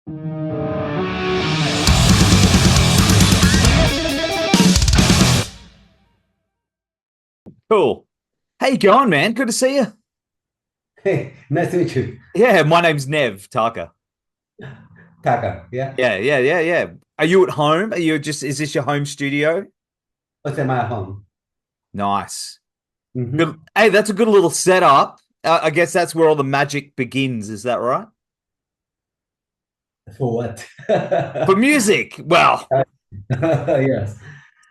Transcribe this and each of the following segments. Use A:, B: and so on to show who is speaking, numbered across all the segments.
A: Cool. How you going, man? Good to see you.
B: Hey, nice to meet you.
A: Yeah, my name's Nev Taka.
B: Taka, yeah?
A: Yeah. Are you at home? Is this your home studio?
B: What's in my home?
A: Nice. Good.
B: Mm-hmm.
A: Hey, that's a good little setup. I guess that's where all the magic begins. Is that right?
B: For what?
A: For music. Well,
B: Yes.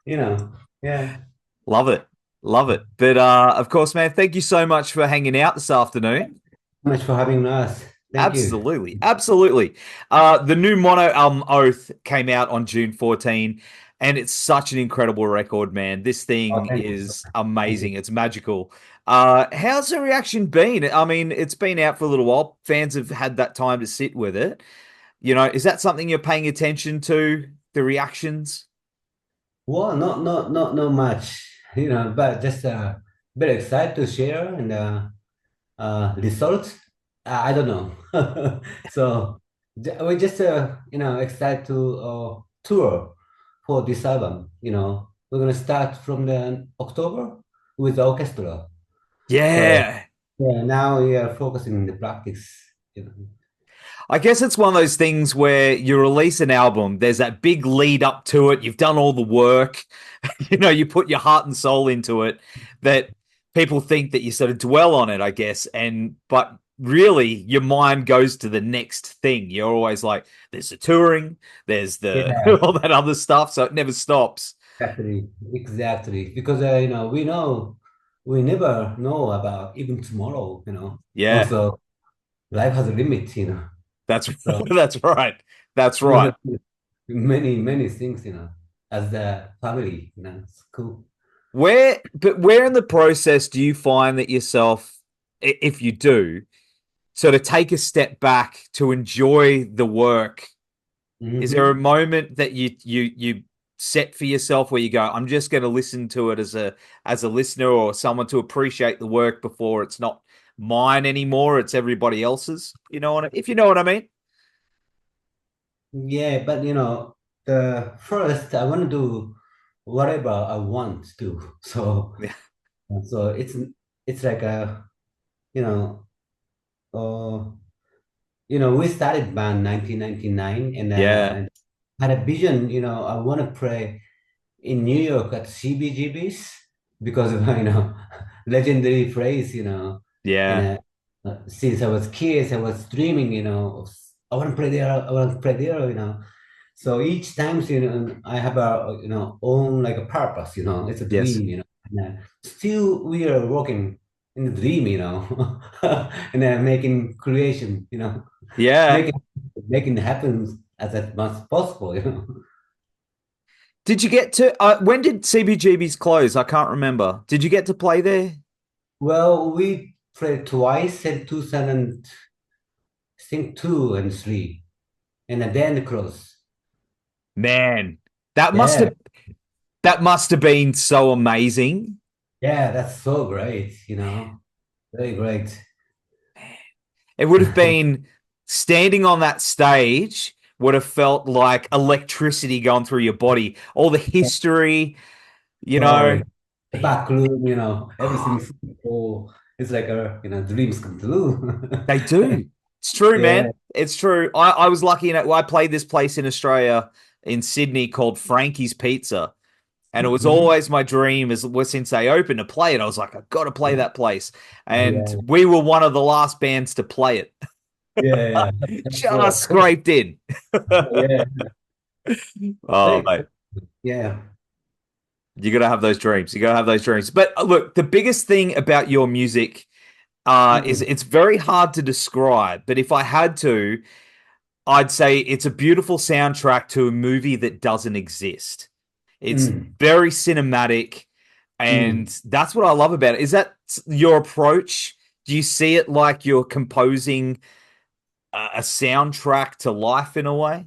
B: You know, yeah.
A: love it. Love it. But of course, man, thank you so much for hanging out this afternoon.
B: Much for having us. Thank you.
A: Absolutely. The new mono album Oath came out on June 14, and it's such an incredible record, man. This
B: Oh,
A: thing
B: thank you so
A: is
B: much. Thank you.
A: amazing. It's magical. How's the reaction been? I mean, it's been out for a little while. Fans have had that time to sit with it. Is that something you're paying attention to, the reactions?
B: Well, not much, but just very excited to share and results. I don't know. So we just excited to tour for this album. We're gonna start from the October with the orchestra. So
A: Yeah.
B: yeah, now we are focusing on the practice. You know.
A: I guess it's one of those things where you release an album, there's that big lead up to it, you've done all the work, you put your heart and soul into it, that people think that you sort of dwell on it, I guess. But really your mind goes to the next thing. You're always like, there's the touring, there's the
B: Yeah,
A: all that other stuff, so it never stops.
B: exactly. Because we never know about even tomorrow.
A: Yeah,
B: Also, life has a limit.
A: that's
B: So
A: that's right. That's
B: we
A: right.
B: have many things. As the family. It's cool.
A: Where in the process do you find that yourself, if you do, sort of take a step back to enjoy the work? Is there a
B: Hmm.
A: moment that you set for yourself where you go, I'm just going to listen to it as a listener or someone to appreciate the work before it's not mine anymore, it's everybody else's? If you know what I mean?
B: Yeah, but the first I want to do whatever I want to. So it's like a you know uh we started band 1999
A: Yeah.
B: and had a vision. I want to play in New York at CBGBs because of legendary phrase. And
A: Yeah.
B: since I was kids, I was dreaming. I want to play there. I want to play there. So each time, I have a own like a purpose. It's a
A: Yes.
B: dream. And, still we are working in the dream. And then making creation.
A: Yeah.
B: Making making it happen as much as possible.
A: Did you get to when did CBGB's close? I can't remember. Did you get to play there?
B: Well, we played twice in 2000, I think 2 and 3, and then close.
A: Man, that must
B: Yeah,
A: have that must have been so amazing.
B: yeah, that's so great. Very great.
A: It would have been standing on that stage would have felt like electricity going through your body. All the history, you know.
B: So back room, everything's oh, it's like a dreams come true.
A: They do. It's true,
B: Yeah,
A: man. It's true. I was lucky enough. I played this place in Australia in Sydney called Frankie's Pizza. And it was
B: mhm.
A: always my dream since they opened to play it. I was like, I've got to play that place. And
B: Yeah,
A: we were one of the last bands to play it.
B: yeah. That's so
A: Just
B: cool.
A: scraped in.
B: Yeah,
A: Oh,
B: very
A: mate.
B: cool. Yeah.
A: You got to have those dreams. You got to have those dreams. But look, the biggest thing about your music is
B: Mhm.
A: it's very hard to describe. But if I had to, I'd say it's a beautiful soundtrack to a movie that doesn't exist. It's
B: Mm.
A: very cinematic, and
B: Mm.
A: that's what I love about it. Is that your approach? Do you see it like you're composing a soundtrack to life in a way?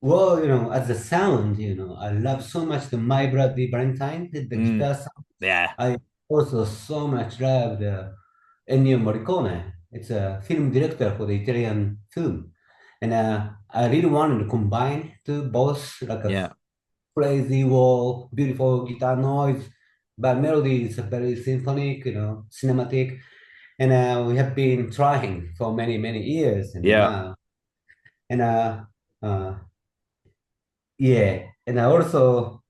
B: Well, as a sound, I love so much the My Bloody Valentine, the
A: Mm,
B: guitar sound.
A: yeah,
B: I also so much love the Ennio Morricone. It's a film director for the Italian film. And I really wanted to combine to both like a
A: Yeah.
B: crazy wall, beautiful guitar noise, but melody is very symphonic, cinematic. And we have been trying for many, many years, and
A: Yeah.
B: now, and uh, yeah, and I also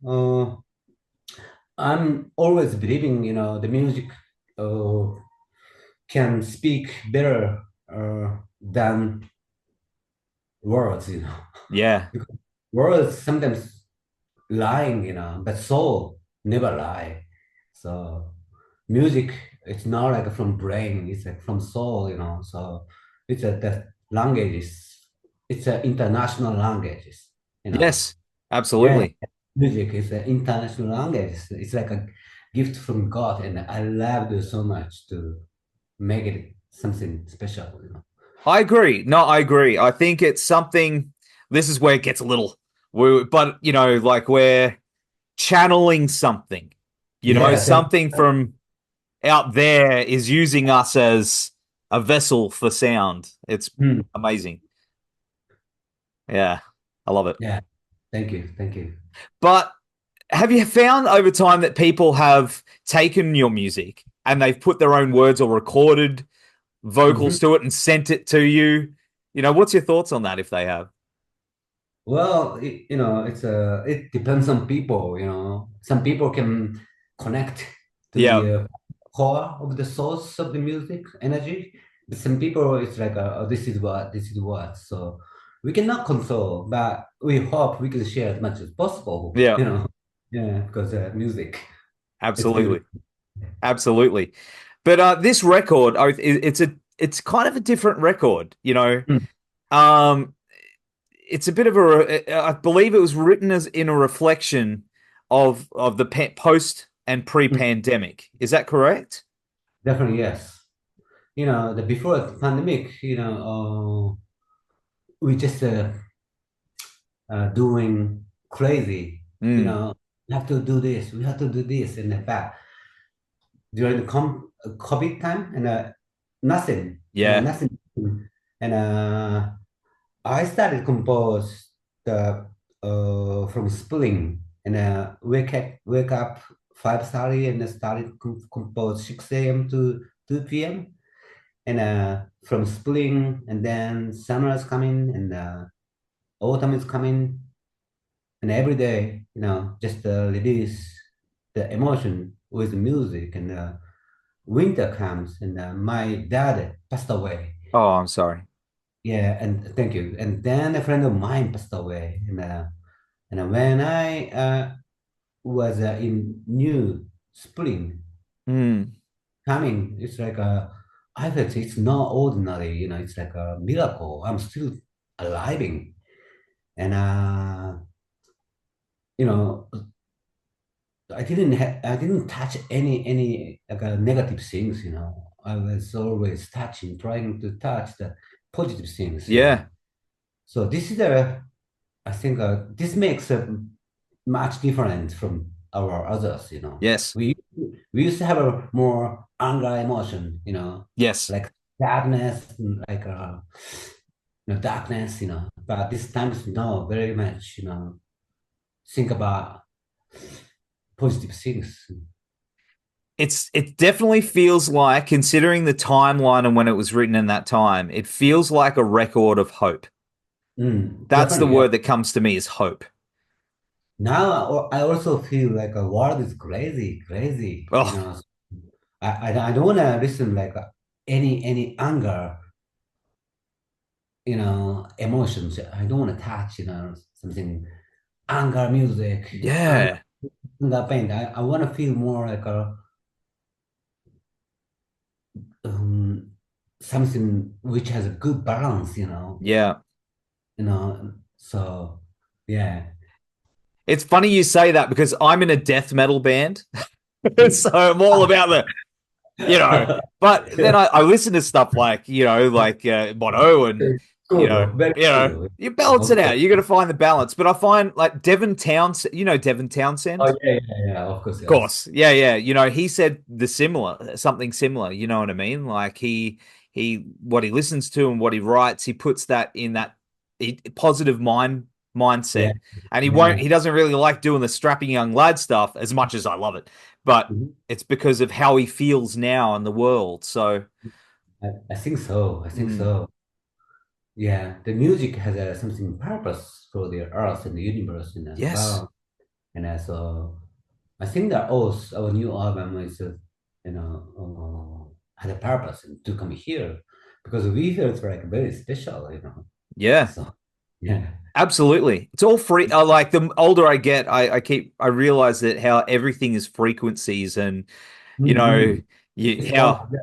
B: I'm always believing, the music uh, can speak better than words,
A: Yeah.
B: because words sometimes lying, but soul never lie. So music, it's not like from brain, it's like from soul, so it's a the language is it's an international languages, you know.
A: Yes.
B: Yeah,
A: Absolutely.
B: music is an international language. It's like a gift from God, and I love it so much to make it something special.
A: I agree. No, I agree. I think it's something. This is where it gets a little, but like we're channeling something.
B: Yeah,
A: Something from out there is using us as a vessel for sound. It's
B: Hmm.
A: amazing. Yeah, I love it.
B: Yeah. Thank you.
A: But have you found over time that people have taken your music and they've put their own words or recorded
B: Mhm.
A: vocals to it and sent it to you? What's your thoughts on that if they have?
B: Well, it depends on people. Some people can connect to
A: Yeah,
B: the core of the source of the music energy, but some people it's like, oh, this is what. So we cannot control, but we hope we can share as much as possible.
A: yeah,
B: Yeah, because music, it's
A: absolutely.
B: beautiful.
A: Absolutely. But this record, it's kind of a different record,
B: Mm.
A: Um, it's a bit of I believe it was written as in a reflection of the post and
B: Mm.
A: pre-pandemic. Is that correct?
B: Definitely yes. The before the pandemic, we just doing crazy.
A: Mm,
B: We have to do this. We have to do this. And in fact, during the COVID time, and nothing,
A: yeah.
B: nothing. And I started compose the from spring, and wake up 5:30 and I started compose 6 a.m. to 2 p.m. And from spring, and then summer is coming, and autumn is coming, and every day, just release the emotion with music. And winter comes, and my dad passed away.
A: Oh, I'm sorry.
B: Yeah, and thank you. And then a friend of mine passed away, and when I was in new spring
A: Mm,
B: coming, it's like I felt it's not ordinary. It's like a miracle. I'm still alive, and you know I didn't touch any like negative things. I was always trying to touch the positive things.
A: yeah.
B: So this is I think this makes a much different from our others.
A: Yes.
B: We used to have a more anger emotion,
A: Yes.
B: like sadness, like darkness. But this time is no very much, think about positive things.
A: It definitely feels like, considering the timeline and when it was written in that time, it feels like a record of hope. That's the
B: Definitely, yeah.
A: word that comes to me is hope.
B: Now I also feel like a world is crazy, crazy.
A: Oh,
B: I don't want to listen like any anger, emotions. I don't want to touch, something anger music,
A: yeah.
B: anger pain. I want to feel more like um, something which has a good balance.
A: Yeah.
B: So yeah.
A: It's funny you say that because I'm in a death metal band. So I'm all about but then I listen to stuff like, Bono and,
B: Cool, very cool.
A: you balance it out. You got to find the balance. But I find like Devin Townsend, Devin
B: Oh
A: Townsend?
B: yeah, of course,
A: Of
B: yes.
A: course. Yeah, yeah. He said something similar. You know what I mean? Like what he listens to and what he writes, he puts that in that positive
B: Yeah.
A: mindset, and
B: Yeah.
A: he doesn't really like doing the strapping young lad stuff as much as I love it, but
B: Mhm.
A: it's because of how he feels now in the world. So,
B: I think so. I think
A: mm,
B: so. Yeah, the music has something purpose for the earth and the universe and the
A: yes,
B: world. And so I think that also our new album is, had a purpose to come here because we feel it's like very special.
A: yeah.
B: So yeah.
A: Absolutely. It's all free. Like the older I get, I realize that how everything is frequencies and, you know,
B: Hmm.
A: you,
B: It's all yeah.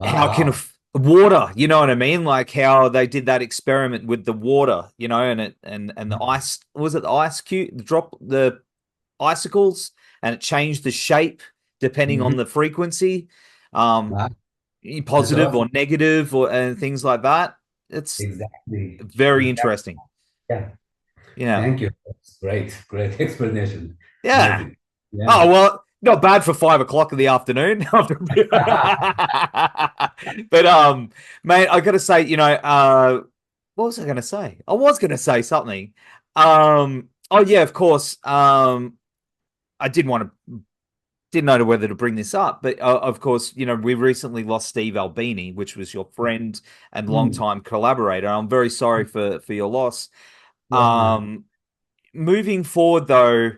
B: Wow,
A: how can
B: wow.
A: water, you know what I mean? Like how they did that experiment with the water, and the ice, was it the ice cube, drop the icicles, and it changed the shape depending
B: Hmm.
A: on the frequency, um,
B: Wow, that's
A: positive or
B: awesome.
A: negative or and things like that. It's
B: Exactly.
A: very
B: Exactly.
A: interesting.
B: Yeah.
A: Yeah.
B: Thank you. That's great. Great explanation.
A: Yeah.
B: Amazing. Yeah.
A: Oh, well, not bad for 5 o'clock in the afternoon. But mate, I gotta say, what was I gonna say? I was gonna say something. Oh yeah, of course. I didn't know whether to bring this up, but of course, we recently lost Steve Albini, which was your friend and
B: Mm.
A: longtime collaborator. I'm very sorry for your loss.
B: Yeah.
A: Um, moving forward though,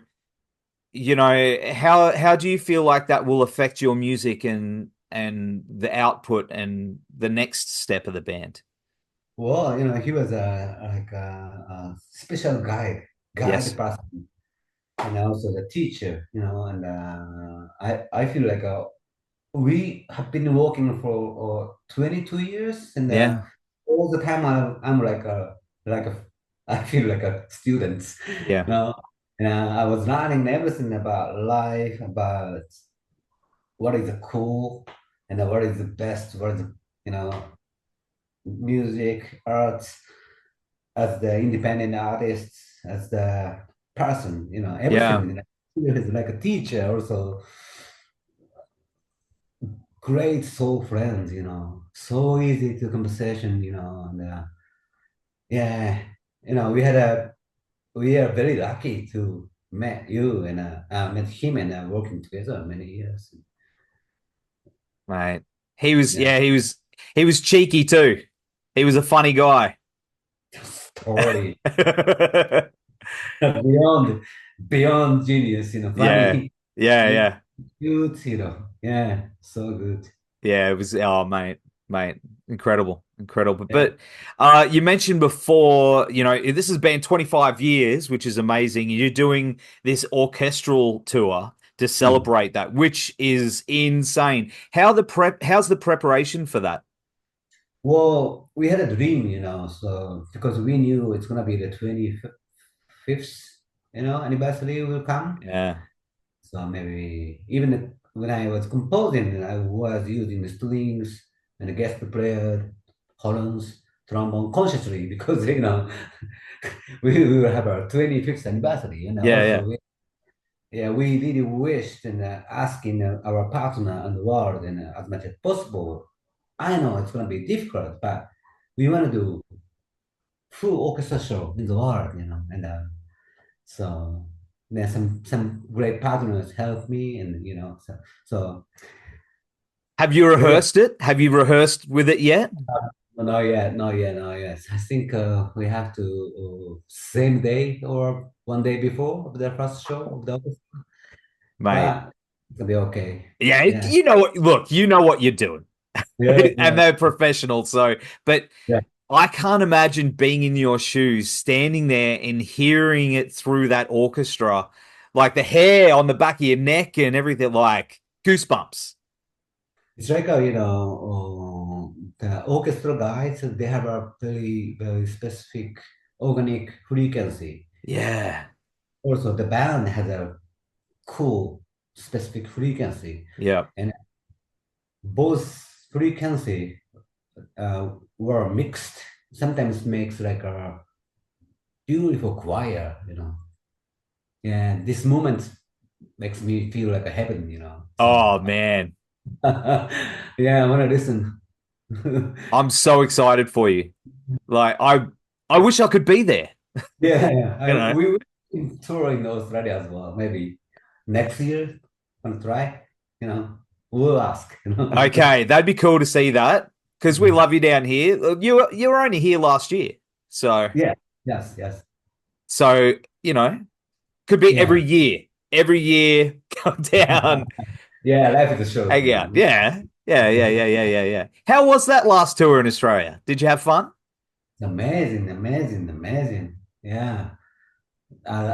A: how do you feel like that will affect your music and the output and the next step of the band?
B: Well, he was a special guide
A: Yes.
B: person, and also the teacher, and I feel like we have been working for 22 years, and
A: Yeah.
B: all the time I'm like a I feel like a student,
A: Yeah.
B: and I was learning everything about life, about what is cool, and what is the best, what is you know music, arts, as the independent artist, as the person,
A: Yeah.
B: everything. He is like a teacher, also great soul friends, so easy to conversation, and yeah, we are very lucky to met you and met him and working together many years.
A: Mate. He was
B: Yeah,
A: yeah, he was cheeky too. He was a funny guy.
B: totally beyond beyond genius,
A: Yeah.
B: funny,
A: Yeah,
B: yeah,
A: yeah.
B: good, yeah, so good.
A: Yeah, it was oh mate, incredible, incredible.
B: Yeah.
A: But you mentioned before, this has been 25 years, which is amazing. You're doing this orchestral tour to
B: Mm.
A: celebrate that, which is insane. How's the preparation for that?
B: Well, we had a dream, so because we knew it's gonna be the 25th, anniversary will come.
A: Yeah.
B: So maybe even when I was composing, I was using the strings and the guest player, horns, trombone consciously because we will have our 25th anniversary, and
A: Yeah,
B: also
A: yeah.
B: yeah, we really wished and asking our partner and the world and as much as possible. I know it's going to be difficult, but we want to do full orchestra show in the world, and so there's some great partners help me, and so
A: Have you
B: very
A: rehearsed it? Have you rehearsed with it yet?
B: not yet, not yet, not yet. I think we have to same day or one day before of the first show of the orchestra,
A: Mate.
B: but it'll be okay.
A: Yeah,
B: Yeah,
A: you know what you're doing.
B: yeah,
A: And
B: yeah,
A: they're professional, so but
B: yeah.
A: I can't imagine being in your shoes, standing there and hearing it through that orchestra, like the hair on the back of your neck and everything, like goosebumps.
B: It's like the orchestra guys. They have a very very specific organic frequency.
A: Yeah.
B: Also, the band has a cool specific frequency,
A: Yeah.
B: and both frequency were mixed. Sometimes makes like a beautiful choir. Yeah, this moment makes me feel like a heaven. So
A: Oh man.
B: yeah, I want to listen.
A: I'm so excited for you. Like I wish I could be there.
B: Yeah, yeah.
A: You know.
B: We will tour in Australia as well. Maybe next year, want to try. You know, we'll ask. You know.
A: Okay, that'd be cool to see that because we love you down here. You were only here last year, so
B: Yeah. Yes. Yes.
A: so you know could be
B: Yeah.
A: every year come down,
B: Yeah. Life is short.
A: hang out. Yeah, yeah. How was that last tour in Australia? Did you have fun?
B: Amazing, amazing, amazing. Yeah.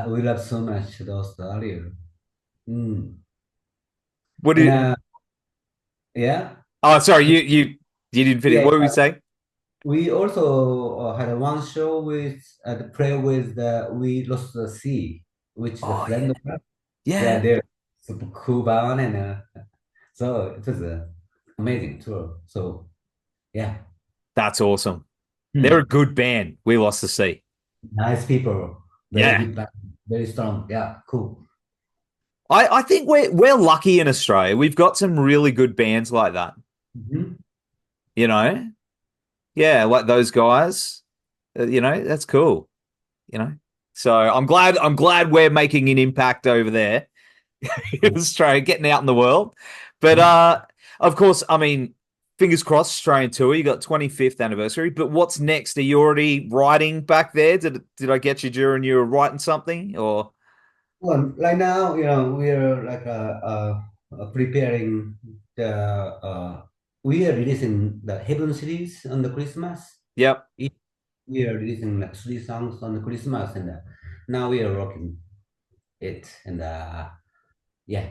B: We love so much those earlier. Mm.
A: What
B: And
A: did?
B: yeah,
A: Oh, sorry, you didn't finish.
B: yeah.
A: What were we saying?
B: We also had one show with the play with the We Lost the Sea, which is a
A: Oh
B: friend
A: yeah,
B: of ours. Yeah,
A: yeah.
B: they're super cool band, and so it was an amazing tour. So yeah.
A: That's awesome. They're a
B: Hmm.
A: good band. We lost the sea.
B: Nice people, very
A: Yeah.
B: good band, very strong. Yeah, cool.
A: I think we're lucky in Australia. We've got some really good bands like that.
B: Mhm.
A: You know? Yeah, like those guys. That's cool. You know? So I'm glad we're making an impact over there in Australia, getting out in the world. But of course, I mean, fingers crossed, Australian tour. You got 25th anniversary. But what's next? Are you already writing back there? Did I get you during you were writing something or
B: Well, right now, we're like preparing the we are releasing the Heaven series on the Christmas.
A: yep.
B: We are releasing like 3 songs on the Christmas, and now we are working it, and yeah.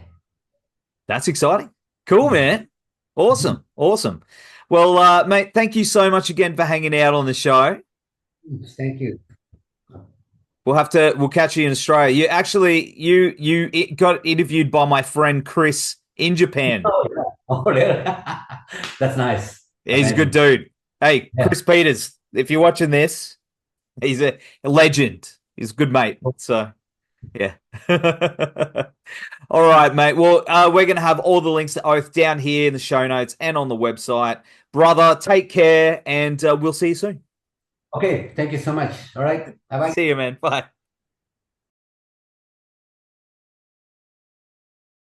A: That's exciting. Cool, man.
B: Mhm.
A: Awesome. Awesome. Well, mate, thank you so much again for hanging out on the show.
B: Thank you.
A: We'll catch you in Australia. You got interviewed by my friend Chris in Japan.
B: Oh, yeah. Oh, yeah. That's nice.
A: He's a good
B: Amazing.
A: dude. Hey,
B: Yeah.
A: Chris Peters, if you're watching this, he's a legend. He's a good mate. So, yeah. All right, mate. Well, we're going to have all the links to Oath down here in the show notes and on the website. Brother, take care, and we'll see you soon.
B: Okay. Thank you so much. All right. Bye bye.
A: See you, man. Bye.